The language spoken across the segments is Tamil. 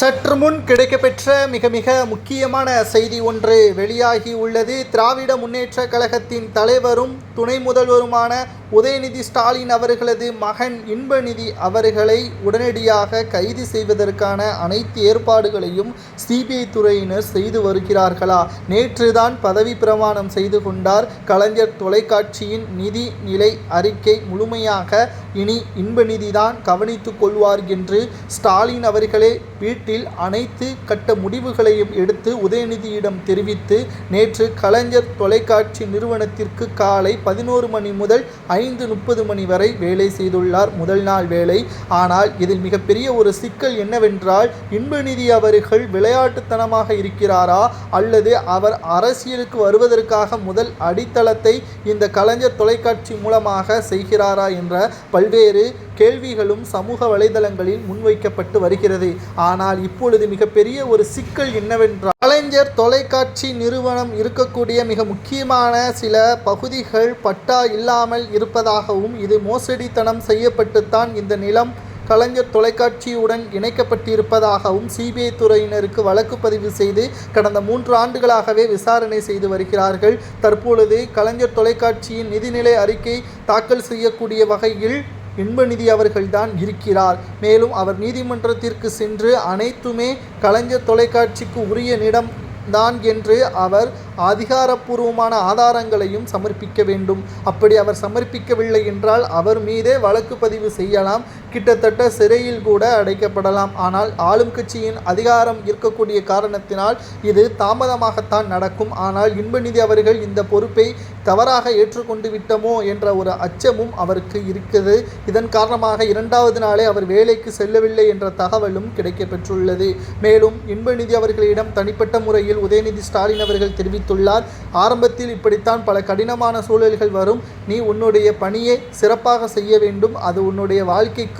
சற்று முன் கிடைக்கப்பெற்ற மிக மிக முக்கியமான செய்தி ஒன்று வெளியாகி உள்ளது. திராவிட முன்னேற்ற கழகத்தின் தலைவரும் துணை முதல்வருமான உதயநிதி ஸ்டாலின் அவர்களது மகன் இன்பநிதி அவர்களை உடனடியாக கைது செய்வதற்கான அனைத்து ஏற்பாடுகளையும் சிபிஐ துறையினர் செய்து வருகிறார்களா? நேற்றுதான் பதவி பிரமாணம் செய்து கொண்டார். கலைஞர் தொலைக்காட்சியின் நிதி நிலை அறிக்கை முழுமையாக இனி இன்பநிதிதான் கவனித்துக் கொள்வார் என்று ஸ்டாலின் அவர்களே வீட்டில் அனைத்து கட்ட முடிவுகளையும் எடுத்து உதயநிதியிடம் தெரிவித்து நேற்று கலைஞர் தொலைக்காட்சி நிறுவனத்திற்கு காலை 11 மணி முதல் 5:30 மணி வரை வேலை செய்துள்ளார். முதல் நாள் வேலை. ஆனால் இதில் மிகப்பெரிய ஒரு சிக்கல் என்னவென்றால், இன்பநிதி அவர்கள் விளையாட்டுத்தனமாக இருக்கிறாரா அல்லது அவர் அரசியலுக்கு வருவதற்காக முதல் அடித்தளத்தை இந்த கலைஞர் தொலைக்காட்சி மூலமாக செய்கிறாரா என்ற பல்வேறு கேள்விகளும் சமூக வலைதளங்களில் முன்வைக்கப்பட்டு வருகிறது. ஆனால் இப்பொழுது மிகப்பெரிய ஒரு சிக்கல் என்னவென்றால், கலைஞர் தொலைக்காட்சி நிறுவனம் இருக்கக்கூடிய மிக முக்கியமான சில பகுதிகள் பட்டா இல்லாமல் இருப்பதாகவும், இது மோசடித்தனம் செய்யப்பட்டுத்தான் இந்த நிலம் கலைஞர் தொலைக்காட்சியுடன் இணைக்கப்பட்டிருப்பதாகவும் சிபிஐ துறையினருக்கு வழக்கு பதிவு செய்து கடந்த 3 ஆண்டுகளாகவே விசாரணை செய்து வருகிறார்கள். தற்பொழுது கலைஞர் தொலைக்காட்சியின் நிதிநிலை அறிக்கை தாக்கல் செய்யக்கூடிய வகையில் இன்பநிதி அவர்கள்தான் இருக்கிறார். மேலும் அவர் நீதிமன்றத்திற்கு சென்று அனைத்துமே கலைஞர் தொலைக்காட்சிக்கு உரிய நிலம் தான் என்று அவர் அதிகாரப்பூர்வமான ஆதாரங்களையும் சமர்ப்பிக்க வேண்டும். அப்படி அவர் சமர்ப்பிக்கவில்லை என்றால் அவர் மீதே வழக்கு பதிவு செய்யலாம், கிட்டத்தட்ட சிறையில் கூட அடைக்கப்படலாம். ஆனால் ஆளும் கட்சியின் அதிகாரம் இருக்கக்கூடிய காரணத்தினால் இது தாமதமாகத்தான் நடக்கும். ஆனால் இன்பநிதி அவர்கள் இந்த பொறுப்பை தவறாக ஏற்றுக்கொண்டு விட்டோமோ என்ற ஒரு அச்சமும் அவருக்கு இருக்குது. இதன் காரணமாக 2வது நாளே அவர் வேலைக்கு செல்லவில்லை என்ற தகவலும் கிடைக்கப்பெற்றுள்ளது. மேலும் இன்பநிதி அவர்களிடம் தனிப்பட்ட முறையில் உதயநிதி ஸ்டாலின் அவர்கள் தெரிவித்துள்ளார், ஆரம்பத்தில் இப்படித்தான் பல கடினமான சூழல்கள் வரும், நீ உன்னுடைய பணியை சிறப்பாக செய்ய வேண்டும், அது உன்னுடைய வாழ்க்கைக்கு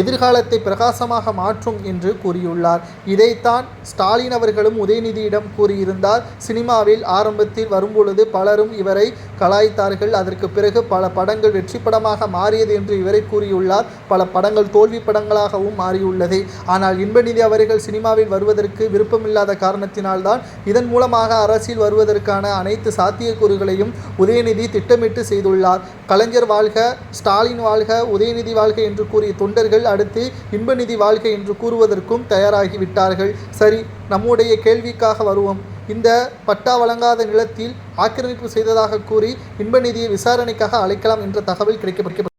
எதிர்காலத்தை பிரகாசமாக மாற்றும் என்று கூறியுள்ளார். இதைத்தான் ஸ்டாலின் அவர்களும் உதயநிதியிடம் கூறியிருந்தார். சினிமாவில் ஆரம்பத்தில் வரும்பொழுது பலரும் இவரை கலாய்த்தார்கள். அதற்கு பிறகு பல படங்கள் வெற்றி படமாக மாறியது என்று இவரை கூறியுள்ளார். பல படங்கள் தோல்வி படங்களாகவும் மாறியுள்ளது. ஆனால் இன்பநிதி அவர்கள் சினிமாவில் வருவதற்கு விருப்பமில்லாத காரணத்தினால்தான் இதன் மூலமாக அரசியல் வருவதற்கான அனைத்து சாத்தியக்கூறுகளையும் உதயநிதி திட்டமிட்டு செய்துள்ளார். கலைஞர் வாழ்க, ஸ்டாலின் வாழ்க, உதயநிதி வாழ்க என்று கூறிய தொண்டர்கள் அடுத்து இன்பநிதி வாழ்க்கை என்று கூறுவதற்கும் தயாராகிவிட்டார்கள். சரி, நம்முடைய கேள்விக்காக வருவோம். இந்த பட்டா வழங்காத நிலத்தில் ஆக்கிரமிப்பு செய்ததாக கூறி இன்பநிதியை விசாரணைக்காக அழைக்கலாம் என்ற தகவல் கிடைக்கப்பட்டது.